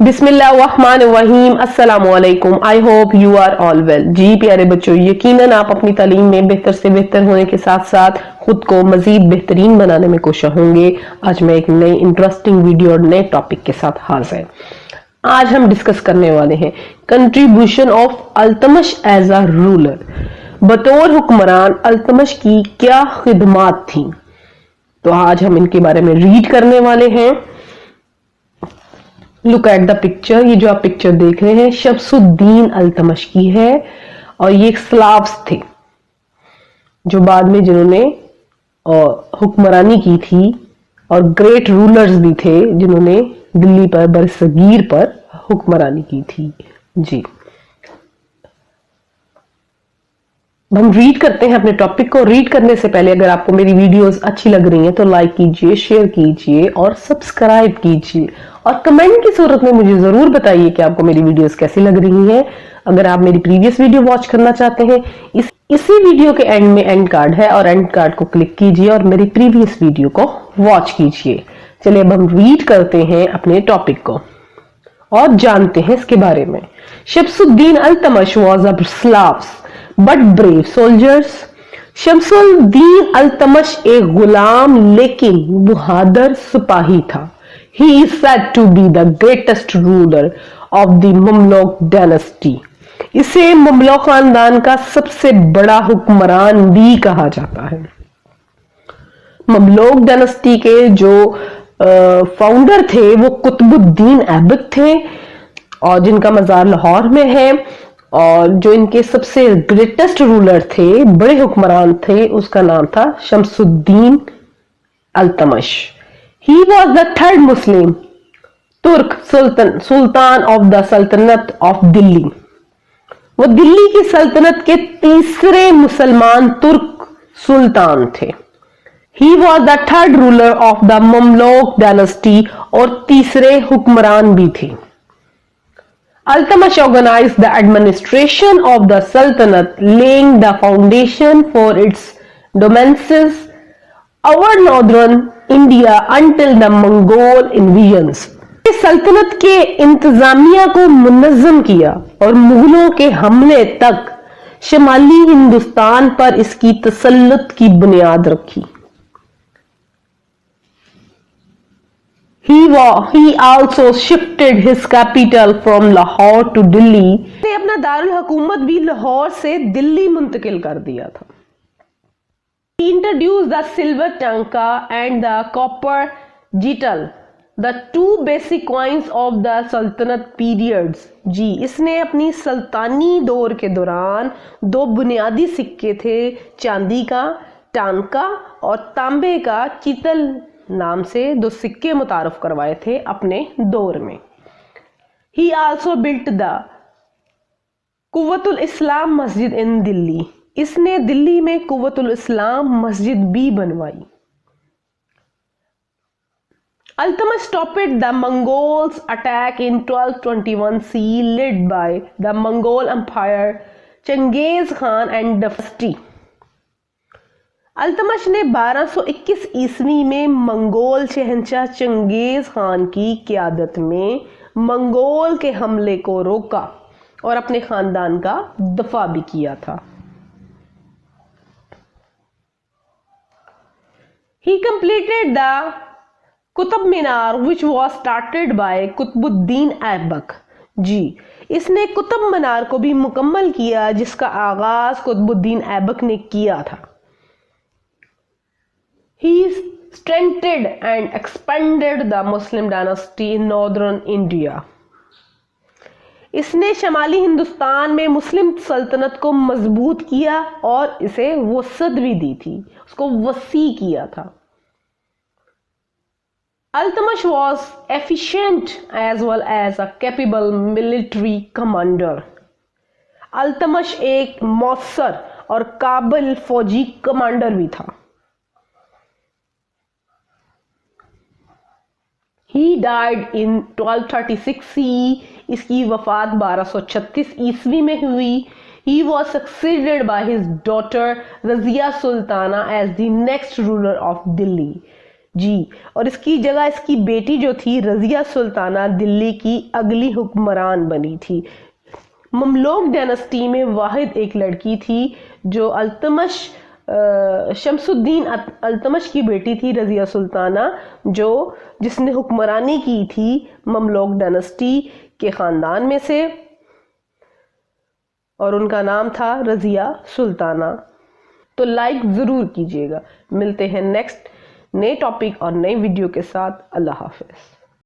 بسم اللہ الرحمن الرحیم۔ السلام علیکم، I hope you are all well. جی پیارے بچوں، یقیناً آپ اپنی تعلیم میں بہتر سے بہتر ہونے کے ساتھ ساتھ خود کو مزید بہترین بنانے میں کوشاں ہوں گے۔ آج میں ایک نئی انٹرسٹنگ ویڈیو اور نئے ٹاپک کے ساتھ حاضر۔ آج ہم ڈسکس کرنے والے ہیں contribution of Iltutmish as a ruler. بطور حکمران التمش کی کیا خدمات تھیں، تو آج ہم ان کے بارے میں ریڈ کرنے والے ہیں۔ لک ایٹ دا پکچر، یہ جو آپ پکچر دیکھ رہے ہیں شمس الدین التمش کی ہے، اور یہ ایک سلاوز تھے جو بعد میں جنہوں نے حکمرانی کی تھی، اور گریٹ رولرز بھی تھے جنہوں نے دلی پر برصغیر پر حکمرانی کی تھی۔ جی ہم ریڈ کرتے ہیں اپنے ٹاپک کو۔ ریڈ کرنے سے پہلے اگر آپ کو میری ویڈیوز اچھی لگ رہی ہیں تو لائک کیجئے، شیئر کیجئے اور سبسکرائب کیجئے، اور کمنٹ کی صورت میں مجھے ضرور بتائیے کہ آپ کو میری ویڈیوز کیسی لگ رہی ہیں۔ اگر آپ میری پریویس ویڈیو واچ کرنا چاہتے ہیں، اسی ویڈیو کے اینڈ میں اینڈ کارڈ ہے، اور اینڈ کارڈ کو کلک کیجئے اور میری پریویس ویڈیو کو واچ کیجئے۔ چلیے اب ہم ریڈ کرتے ہیں اپنے ٹاپک کو اور جانتے ہیں اس کے بارے میں۔ شمس الدین Iltutmish was a Slavs but brave soldiers۔ شمس الدین التمش ایک غلام لیکن بہادر سپاہی تھا۔ He is said to be the greatest ruler of the Mamluk dynasty۔ اسے مملوک خاندان کا سب سے بڑا حکمران بھی کہا جاتا ہے۔ مملوک ڈائنسٹی کے جو فاؤنڈر تھے وہ قطب الدین ایبک تھے، اور جن کا مزار لاہور میں ہے، اور جو ان کے سب سے گریٹسٹ رولر تھے، بڑے حکمران تھے، اس کا نام تھا شمس الدین Iltutmish. He was the third Muslim Turk Sultan of the Sultanate of Delhi۔ وہ دلی کی سلطنت کے تیسرے مسلمان ترک سلطان تھے۔ He was the third ruler of the Mamluk dynasty، اور تیسرے حکمران بھی تھے۔ Iltutmish organized the administration of the Sultanate, laying the foundation for its dominance over northern India until the Mongol invasions۔ سلطنت کے انتظامیہ کو منظم کیا اور مغلوں کے حملے تک شمالی ہندوستان پر اس کی تسلط کی بنیاد رکھی۔ He also shifted his capital from Lahore to Delhi۔ اس نے اپنا دارالحکومت بھی لاہور سے دلی منتقل کر دیا تھا۔ He introduced the silver tanka and the copper beetle، the two basic coins of the Sultanate periods۔ جی اس نے اپنی سلطانی دور کے دوران دو بنیادی سکے تھے، چاندی کا ٹانکا اور تانبے کا چیتل نام سے دو سکے متعارف کروائے تھے اپنے دور میں۔ He also built the قوت الاسلام مسجد in دلی۔ اس نے دلی میں قوت الاسلام مسجد بھی بنوائی۔ Iltutmish stopped the Mongols' attack in 1221 CE led by the Mongol Empire, Chengiz Khan and dynasty۔ Iltutmish نے 1221 عیسوی میں منگول شہنشاہ چنگیز خان کی قیادت میں منگول کے حملے کو روکا اور اپنے خاندان کا دفاع بھی کیا تھا۔ He completed the Qutub Minar which was started by Qutub الدین ایبک۔ جی اس نے قطب مینار کو بھی مکمل کیا جس کا آغاز قطب الدین ایبک نے کیا تھا۔ He strengthened and expanded the Muslim dynasty in northern India۔ اس نے شمالی ہندوستان میں مسلم سلطنت کو مضبوط کیا اور اسے وسعت بھی دی تھی، اس کو وسیع کیا تھا۔ Iltutmish was efficient as well as a capable military commander۔ Iltutmish ایک مؤثر اور قابل فوجی کمانڈر بھی تھا۔ He died in 1236 CE۔ اس کی وفات 1236 عیسوی میں ہوئی۔ He was succeeded by his daughter Razia Sultana as the next ruler of Delhi۔ جی، اور اس کی جگہ اس کی بیٹی جو تھی رضیہ سلطانہ دلی کی اگلی حکمران بنی تھی۔ مملوک ڈائنسٹی میں واحد ایک لڑکی تھی جو التمش شمس الدین التمش کی بیٹی تھی رضیہ سلطانہ، جس نے حکمرانی کی تھی مملوک ڈائنسٹی کے خاندان میں سے، اور ان کا نام تھا رضیہ سلطانہ۔ تو لائک ضرور کیجیے گا۔ ملتے ہیں نیکسٹ نئے ٹاپک اور نئے ویڈیو کے ساتھ۔ اللہ حافظ۔